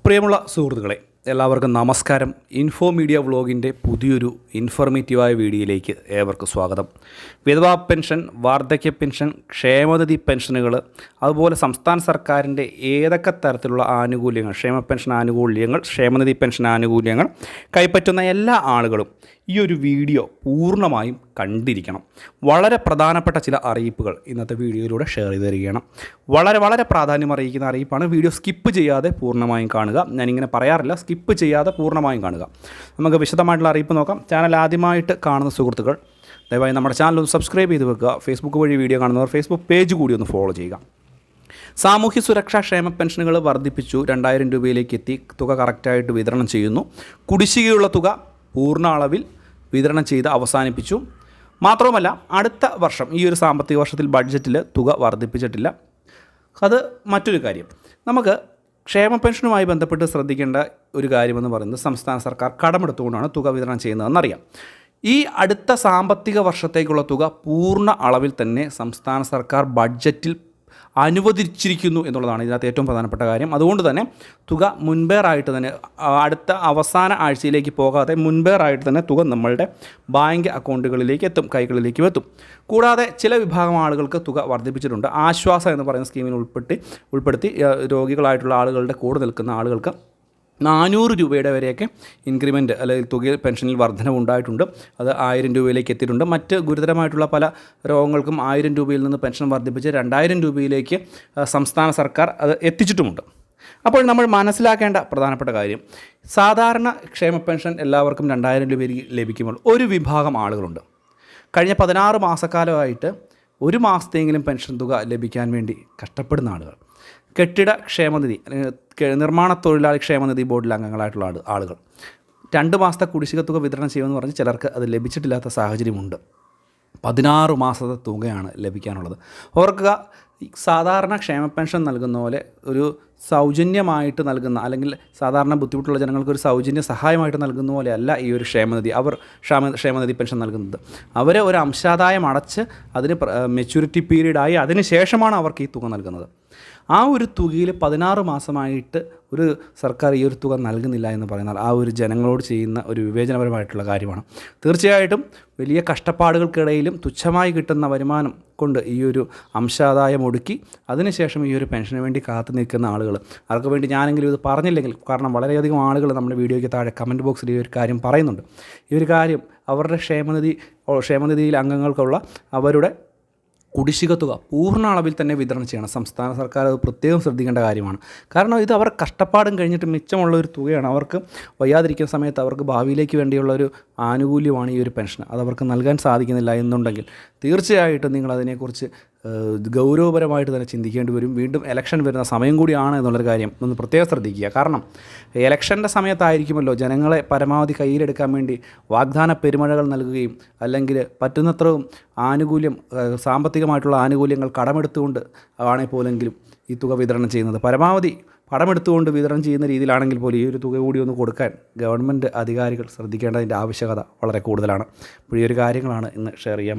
പ്രിയമുള്ള സുഹൃത്തുക്കളെ, എല്ലാവർക്കും നമസ്കാരം. ഇൻഫോ മീഡിയ വ്ളോഗിൻ്റെ പുതിയൊരു ഇൻഫോർമേറ്റീവായ വീഡിയോയിലേക്ക് ഏവർക്കും സ്വാഗതം. വിധവാ പെൻഷൻ, വാർദ്ധക്യ പെൻഷൻ, ക്ഷേമനിധി പെൻഷനുകൾ, അതുപോലെ സംസ്ഥാന സർക്കാരിൻ്റെ ഏതൊക്കെ തരത്തിലുള്ള ആനുകൂല്യങ്ങൾ, ക്ഷേമ പെൻഷൻ ആനുകൂല്യങ്ങൾ, ക്ഷേമനിധി പെൻഷൻ ആനുകൂല്യങ്ങൾ കൈപ്പറ്റുന്ന എല്ലാ ആളുകളും ഈ ഒരു വീഡിയോ പൂർണ്ണമായും കണ്ടിരിക്കണം. വളരെ പ്രധാനപ്പെട്ട ചില അറിയിപ്പുകൾ ഇന്നത്തെ വീഡിയോയിലൂടെ ഷെയർ ചെയ്ത് തരികയാണ്. വളരെ പ്രാധാന്യം അറിയിക്കുന്ന അറിയിപ്പാണ്. വീഡിയോ സ്കിപ്പ് ചെയ്യാതെ പൂർണ്ണമായും കാണുക. ഞാനിങ്ങനെ പറയാറില്ല, സ്കിപ്പ് ചെയ്യാതെ പൂർണ്ണമായും കാണുക. നമുക്ക് വിശദമായിട്ടുള്ള അറിയിപ്പ് നോക്കാം. ചാനൽ ആദ്യമായിട്ട് കാണുന്ന സുഹൃത്തുക്കൾ ദയവായി നമ്മുടെ ചാനൽ ഒന്ന് സബ്സ്ക്രൈബ് ചെയ്ത് വെക്കുക. ഫേസ്ബുക്ക് വഴി വീഡിയോ കാണുന്നവർ ഫേസ്ബുക്ക് പേജ് കൂടി ഒന്ന് ഫോളോ ചെയ്യുക. സാമൂഹ്യ സുരക്ഷാ ക്ഷേമ പെൻഷനുകൾ വർദ്ധിപ്പിച്ചു. 2000 രൂപയിലേക്ക് എത്തി. തുക കറക്റ്റായിട്ട് വിതരണം ചെയ്യുന്നു. കുടിശ്ശികയുള്ള തുക പൂർണ്ണ അളവിൽ വിതരണം ചെയ്ത് അവസാനിപ്പിച്ചു. മാത്രവുമല്ല, അടുത്ത വർഷം ഈ ഒരു സാമ്പത്തിക വർഷത്തിൽ ബഡ്ജറ്റിൽ തുക വർദ്ധിപ്പിച്ചിട്ടില്ല. അത് മറ്റൊരു കാര്യം. നമുക്ക് ക്ഷേമ പെൻഷനുമായി ബന്ധപ്പെട്ട് ശ്രദ്ധിക്കേണ്ട ഒരു കാര്യമെന്ന് പറയുന്നത്, സംസ്ഥാന സർക്കാർ കടമെടുത്തുകൊണ്ടാണ് തുക വിതരണം ചെയ്യുന്നതെന്നറിയാം. ഈ അടുത്ത സാമ്പത്തിക വർഷത്തേക്കുള്ള തുക പൂർണ്ണ അളവിൽ തന്നെ സംസ്ഥാന സർക്കാർ ബഡ്ജറ്റിൽ അനുവദിച്ചിരിക്കുന്നു എന്നുള്ളതാണ് ഇതിനകത്ത് ഏറ്റവും പ്രധാനപ്പെട്ട കാര്യം. അതുകൊണ്ട് തന്നെ തുക മുൻപേറായിട്ട് തന്നെ, അടുത്ത അവസാന ആഴ്ചയിലേക്ക് പോകാതെ മുൻപേറായിട്ട് തന്നെ തുക നമ്മളുടെ ബാങ്ക് അക്കൗണ്ടുകളിലേക്ക് എത്തും, കൈകളിലേക്ക് എത്തും. കൂടാതെ ചില വിഭാഗം ആളുകൾക്ക് തുക വർദ്ധിപ്പിച്ചിട്ടുണ്ട്. ആശ്വാസം എന്ന് പറയുന്ന സ്കീമിൽ ഉൾപ്പെടുത്തി രോഗികളായിട്ടുള്ള ആളുകളുടെ കൂടെ നിൽക്കുന്ന ആളുകൾക്ക് 400 രൂപയുടെ വരെയൊക്കെ ഇൻക്രിമെൻറ്റ് അല്ലെങ്കിൽ തുകയിൽ പെൻഷനിൽ വർധനവ് ഉണ്ടായിട്ടുണ്ട്. അത് 1000 രൂപയിലേക്ക് എത്തിയിട്ടുണ്ട്. മറ്റ് ഗുരുതരമായിട്ടുള്ള പല രോഗങ്ങൾക്കും 1000 രൂപയിൽ നിന്ന് പെൻഷൻ വർദ്ധിപ്പിച്ച് 2000 രൂപയിലേക്ക് സംസ്ഥാന സർക്കാർ അത് എത്തിച്ചിട്ടുമുണ്ട്. അപ്പോൾ നമ്മൾ മനസ്സിലാക്കേണ്ട പ്രധാനപ്പെട്ട കാര്യം, സാധാരണ ക്ഷേമ പെൻഷൻ എല്ലാവർക്കും 2000 രൂപ ലഭിക്കുമ്പോൾ ഒരു വിഭാഗം ആളുകളുണ്ട്. കഴിഞ്ഞ 16 മാസക്കാലമായിട്ട് ഒരു മാസത്തെങ്കിലും പെൻഷൻ തുക ലഭിക്കാൻ വേണ്ടി കഷ്ടപ്പെടുന്ന ആളുകൾ. കെട്ടിട ക്ഷേമനിധി, നിർമ്മാണ തൊഴിലാളി ക്ഷേമനിധി ബോർഡിൽ അംഗങ്ങളായിട്ടുള്ള ആളുകൾ 2 മാസത്തെ കുടിശ്ശിക തുക വിതരണം ചെയ്യുമെന്ന് പറഞ്ഞ് ചിലർക്ക് അത് ലഭിച്ചിട്ടില്ലാത്ത സാഹചര്യമുണ്ട്. 16 മാസത്തെ തുകയാണ് ലഭിക്കാനുള്ളത്. ഓർക്കുക, സാധാരണ ക്ഷേമ പെൻഷൻ നൽകുന്ന പോലെ ഒരു സൗജന്യമായിട്ട് നൽകുന്ന, അല്ലെങ്കിൽ സാധാരണ ബുദ്ധിമുട്ടുള്ള ജനങ്ങൾക്ക് ഒരു സൗജന്യ സഹായമായിട്ട് നൽകുന്ന പോലെയല്ല ഈ ഒരു ക്ഷേമനിധി. ക്ഷേമനിധി പെൻഷൻ നൽകുന്നത് അവർ ഒരു അംശാദായം അടച്ച് അതിന് മെച്യൂരിറ്റി പീരീഡായി അതിന് ശേഷമാണ് അവർക്ക് ഈ തുക നൽകുന്നത്. ആ ഒരു തുകയിൽ 16 മാസമായിട്ട് ഒരു സർക്കാർ ഈ ഒരു തുക നൽകുന്നില്ല എന്ന് പറയുന്നാൽ ആ ഒരു ജനങ്ങളോട് ചെയ്യുന്ന ഒരു വിവേചനപരമായിട്ടുള്ള കാര്യമാണ്. തീർച്ചയായിട്ടും വലിയ കഷ്ടപ്പാടുകൾക്കിടയിലും തുച്ഛമായി കിട്ടുന്ന വരുമാനം കൊണ്ട് ഈ ഒരു അംശാദായം ഒടുക്കി അതിനുശേഷം ഈ ഒരു പെൻഷന് വേണ്ടി കാത്തു നിൽക്കുന്ന ആളുകൾ, അവർക്ക് വേണ്ടി ഞാനെങ്കിലും ഇത് പറഞ്ഞില്ലെങ്കിൽ, കാരണം വളരെയധികം ആളുകൾ നമ്മുടെ വീഡിയോയ്ക്ക് താഴെ കമൻറ്റ് ബോക്സിൽ ഈ ഒരു കാര്യം പറയുന്നുണ്ട്. ഈ ഒരു കാര്യം അവരുടെ ക്ഷേമനിധിയിൽ അംഗങ്ങൾക്കുള്ള അവരുടെ കുടിശ്ശിക തുക പൂർണ്ണ അളവിൽ തന്നെ വിതരണം ചെയ്യണം. സംസ്ഥാന സർക്കാർ അത് പ്രത്യേകം ശ്രദ്ധിക്കേണ്ട കാര്യമാണ്. കാരണം ഇത് അവർ കഷ്ടപ്പാടും കഴിഞ്ഞിട്ട് മിച്ചമുള്ള ഒരു തുകയാണ്. അവർക്ക് വയ്യാതിരിക്കുന്ന സമയത്ത് അവർക്ക് ഭാവിയിലേക്ക് വേണ്ടിയുള്ള ഒരു ആനുകൂല്യമാണ് ഈ ഒരു പെൻഷൻ. അതവർക്ക് നൽകാൻ സാധിക്കുന്നില്ല എന്നുണ്ടെങ്കിൽ തീർച്ചയായിട്ടും നിങ്ങൾ അതിനെക്കുറിച്ച് ഗൗരവപരമായിട്ട് തന്നെ ചിന്തിക്കേണ്ടി വരും. വീണ്ടും ഇലക്ഷൻ വരുന്ന സമയം കൂടിയാണ് എന്നുള്ളൊരു കാര്യം ഒന്ന് പ്രത്യേകം ശ്രദ്ധിക്കുക. കാരണം ഇലക്ഷൻ്റെ സമയത്തായിരിക്കുമല്ലോ ജനങ്ങളെ പരമാവധി കയ്യിലെടുക്കാൻ വേണ്ടി വാഗ്ദാന പെരുമഴകൾ നൽകുകയും അല്ലെങ്കിൽ പറ്റുന്നത്രയും ആനുകൂല്യം, സാമ്പത്തികമായിട്ടുള്ള ആനുകൂല്യങ്ങൾ കടമെടുത്തുകൊണ്ട് ആണെങ്കിൽ പോലെങ്കിലും ഈ തുക വിതരണം ചെയ്യുന്നത്. പരമാവധി കടമെടുത്തുകൊണ്ട് വിതരണം ചെയ്യുന്ന രീതിയിലാണെങ്കിൽ പോലും ഈ ഒരു തുക കൂടി ഒന്ന് കൊടുക്കാൻ ഗവൺമെൻറ് അധികാരികൾ ശ്രദ്ധിക്കേണ്ടതിൻ്റെ ആവശ്യകത വളരെ കൂടുതലാണ്. അപ്പോൾ ഈ ഒരു കാര്യങ്ങളാണ് ഇന്ന് ഷെയർ ചെയ്യാൻ